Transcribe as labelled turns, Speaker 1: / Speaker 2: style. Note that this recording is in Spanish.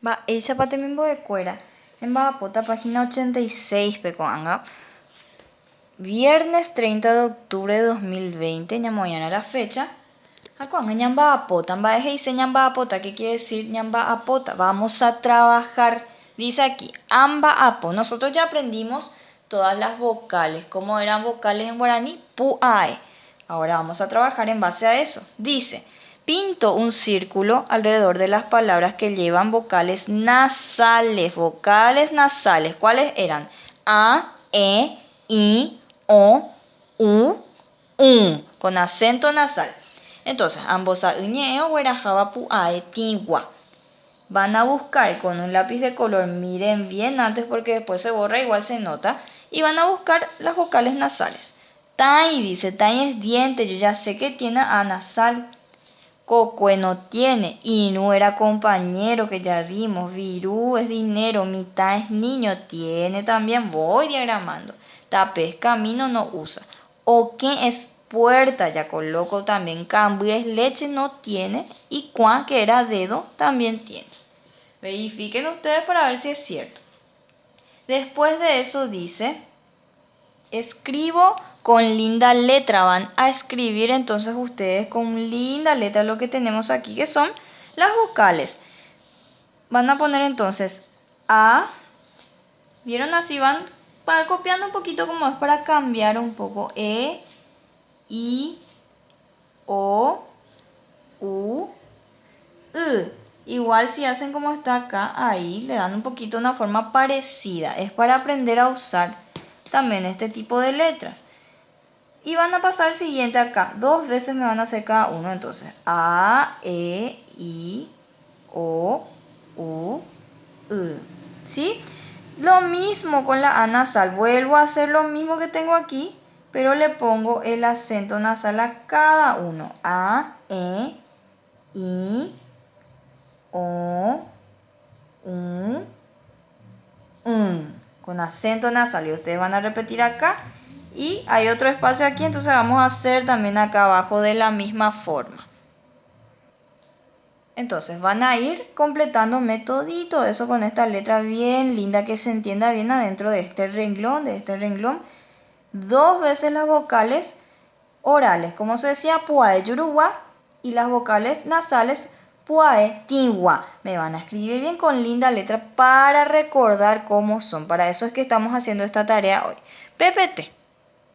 Speaker 1: Va, ella pate mimbo de cuera. En Bajapota, página 86, pecoanga. Viernes 30 de octubre de 2020, ñamoyana la fecha. Acuanga ñamba apota, mbaeje dice ñamba apota, ¿qué quiere decir ñamba apota? Vamos a trabajar. Dice aquí, amba apo. Nosotros ya aprendimos todas las vocales. ¿Cómo eran vocales en guaraní? Pu, ae. Ahora vamos a trabajar en base a eso. Dice, pinto un círculo alrededor de las palabras que llevan vocales nasales. Vocales nasales. ¿Cuáles eran? A, E, I, O, U, con acento nasal. Entonces, ambos o guerajaba puae tigua. Van a buscar con un lápiz de color, miren bien antes porque después se borra, igual se nota. Y van a buscar las vocales nasales. Tai dice, tai es diente, yo ya sé que tiene a nasal. Cocue no tiene, Inu era compañero que ya dimos, Virú es dinero, mitad es niño, tiene también, voy diagramando. Tapes camino no usa. Oque es puerta, ya coloco también. Cambio es leche, no tiene. Y cuan, que era dedo, también tiene. Verifiquen ustedes para ver si es cierto. Después de eso dice, escribo con linda letra. Van a escribir entonces ustedes con linda letra lo que tenemos aquí, que son las vocales. Van a poner entonces A. ¿Vieron? Así van copiando un poquito como es para cambiar un poco. E, I, O, U, U. Igual si hacen como está acá, ahí le dan un poquito una forma parecida. Es para aprender a usar también este tipo de letras. Y van a pasar el siguiente acá. 2 veces me van a hacer cada uno. Entonces, A, E, I, O, U, U. ¿Sí? Lo mismo con la A nasal. Vuelvo a hacer lo mismo que tengo aquí, pero le pongo el acento nasal a cada uno. A, E, I, O, U, con acento nasal. Y ustedes van a repetir acá. Y hay otro espacio aquí, entonces vamos a hacer también acá abajo de la misma forma. Entonces van a ir completándome todito eso con esta letra bien linda que se entienda bien adentro de este renglón. 2 veces las vocales orales, como se decía, puae yuruwa, y las vocales nasales puae tiwa. Me van a escribir bien con linda letra para recordar cómo son. Para eso es que estamos haciendo esta tarea hoy. PPT.